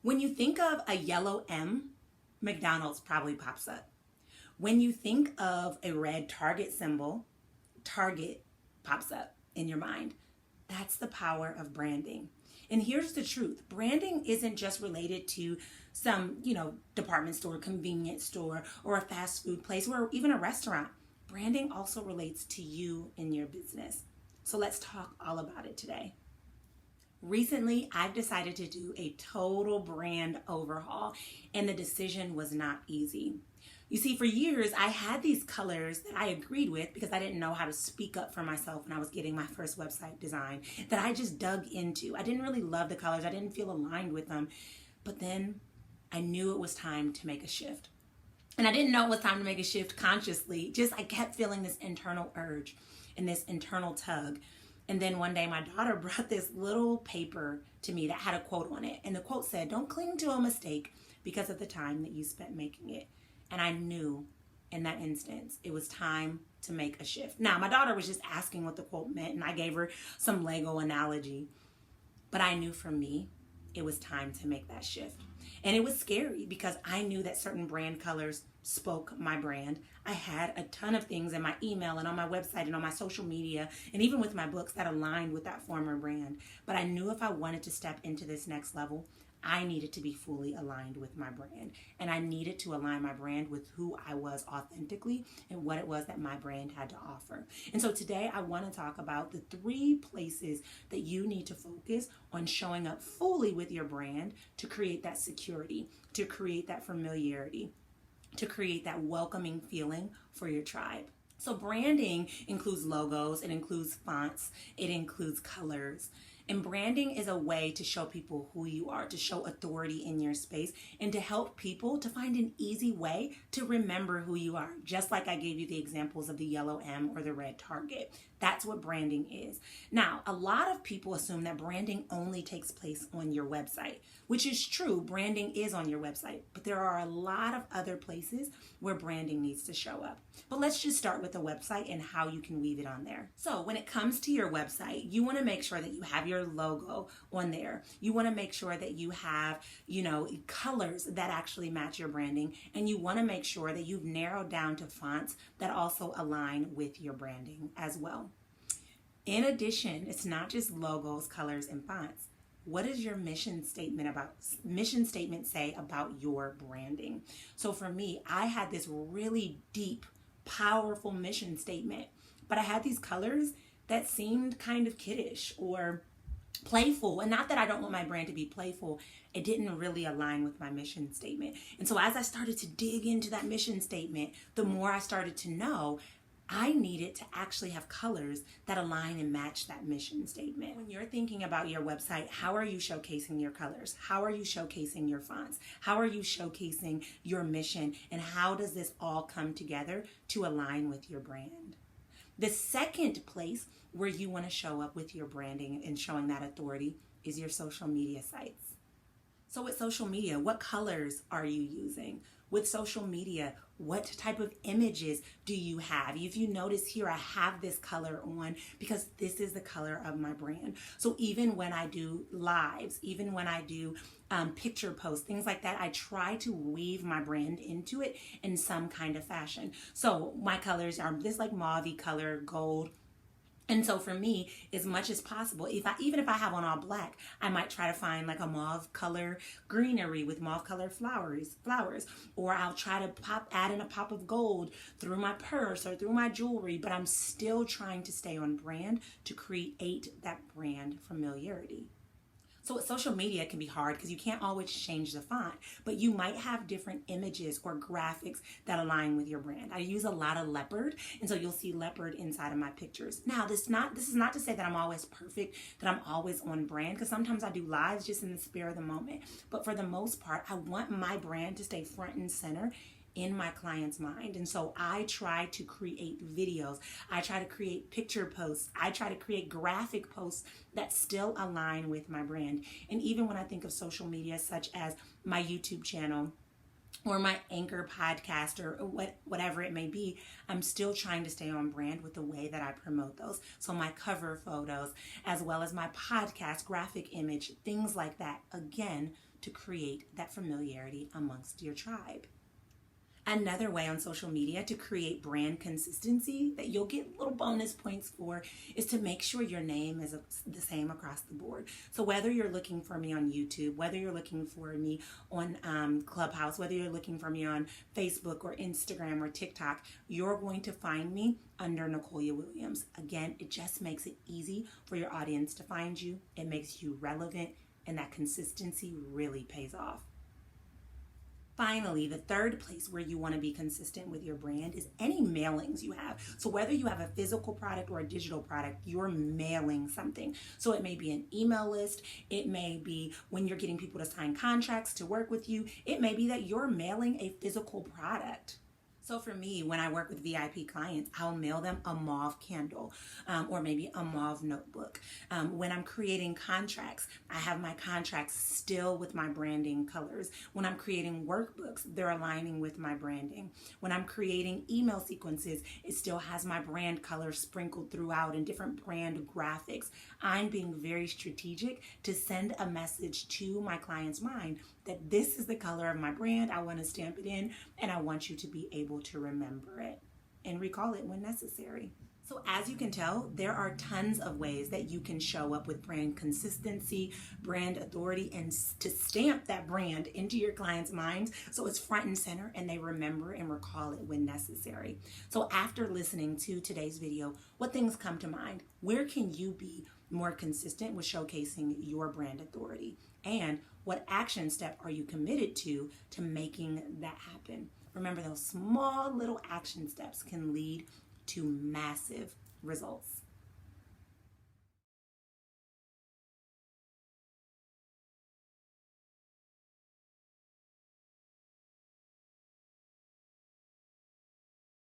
When you think of a yellow M, McDonald's probably pops up. When you think of a red Target symbol, Target pops up in your mind. That's the power of branding. And here's the truth. Branding isn't just related to some, department store, convenience store, or a fast food place, or even a restaurant. Branding also relates to you and your business. So let's talk all about it today. Recently, I've decided to do a total brand overhaul, and the decision was not easy. You see, for years, I had these colors that I agreed with because I didn't know how to speak up for myself when I was getting my first website design, that I just dug into. I didn't really love the colors. I didn't feel aligned with them. But then I knew it was time to make a shift. And I didn't know it was time to make a shift consciously. I kept feeling this internal urge and this internal tug. And then one day my daughter brought this little paper to me that had a quote on it. And the quote said, "Don't cling to a mistake because of the time that you spent making it." And I knew in that instance it was time to make a shift. Now, my daughter was just asking what the quote meant, and I gave her some Lego analogy. But I knew for me, it was time to make that shift. And it was scary because I knew that certain brand colors spoke my brand. I had a ton of things in my email and on my website and on my social media and even with my books that aligned with that former brand. But I knew if I wanted to step into this next level, I needed to be fully aligned with my brand. And I needed to align my brand with who I was authentically and what it was that my brand had to offer. And so today I want to talk about the 3 places that you need to focus on showing up fully with your brand to create that security, to create that familiarity, to create that welcoming feeling for your tribe. So branding includes logos, it includes fonts, it includes colors. And branding is a way to show people who you are, to show authority in your space, and to help people to find an easy way to remember who you are. Just like I gave you the examples of the yellow M or the red Target. That's what branding is. Now, a lot of people assume that branding only takes place on your website, which is true. Branding is on your website, but there are a lot of other places where branding needs to show up. But let's just start with the website and how you can weave it on there. So when it comes to your website, you want to make sure that you have your logo on there. You want to make sure that you have, colors that actually match your branding. And you want to make sure that you've narrowed down to fonts that also align with your branding as well. In addition, it's not just logos, colors, and fonts. What does your mission statement say about your branding? So for me, I had this really deep, powerful mission statement, but I had these colors that seemed kind of kiddish or playful. And not that I don't want my brand to be playful, it didn't really align with my mission statement. And so as I started to dig into that mission statement, the more I started to know I needed to actually have colors that align and match that mission statement. When you're thinking about your website, how are you showcasing your colors? How are you showcasing your fonts? How are you showcasing your mission? And how does this all come together to align with your brand? The second place where you want to show up with your branding and showing that authority is your social media sites. So with social media, what colors are you using? With social media, what type of images do you have? If you notice here, I have this color on because this is the color of my brand. So even when I do lives, even when I do picture posts, things like that, I try to weave my brand into it in some kind of fashion. So my colors are this mauve color, gold. And so for me, as much as possible, even if I have on all black, I might try to find a mauve color greenery with mauve color flowers, or I'll try to add in a pop of gold through my purse or through my jewelry, but I'm still trying to stay on brand to create that brand familiarity. So with social media, it can be hard because you can't always change the font, but you might have different images or graphics that align with your brand. I use a lot of leopard, and so you'll see leopard inside of my pictures. Now, this is not to say that I'm always perfect, that I'm always on brand, because sometimes I do lives just in the spur of the moment. But for the most part, I want my brand to stay front and center in my client's mind. And so I try to create videos. I try to create picture posts. I try to create graphic posts that still align with my brand. And even when I think of social media, such as my YouTube channel or my Anchor podcast or whatever it may be, I'm still trying to stay on brand with the way that I promote those. So my cover photos, as well as my podcast graphic image, things like that, again, to create that familiarity amongst your tribe. Another way on social media to create brand consistency that you'll get little bonus points for is to make sure your name is the same across the board. So whether you're looking for me on YouTube, whether you're looking for me on Clubhouse, whether you're looking for me on Facebook or Instagram or TikTok, you're going to find me under Nicolia Williams. Again, it just makes it easy for your audience to find you. It makes you relevant, and that consistency really pays off. Finally, the third place where you want to be consistent with your brand is any mailings you have. So whether you have a physical product or a digital product, you're mailing something. So it may be an email list. It may be when you're getting people to sign contracts to work with you. It may be that you're mailing a physical product. So for me, when I work with VIP clients, I'll mail them a mauve candle or maybe a mauve notebook. When I'm creating contracts, I have my contracts still with my branding colors. When I'm creating workbooks, they're aligning with my branding. When I'm creating email sequences, it still has my brand colors sprinkled throughout and different brand graphics. I'm being very strategic to send a message to my client's mind that this is the color of my brand. I want to stamp it in, and I want you to be able to remember it and recall it when necessary. So as you can tell, there are tons of ways that you can show up with brand consistency, brand authority, and to stamp that brand into your client's minds so it's front and center and they remember and recall it when necessary. So after listening to today's video, what things come to mind? Where can you be more consistent with showcasing your brand authority? And what action step are you committed to making that happen? Remember, those small little action steps can lead to massive results.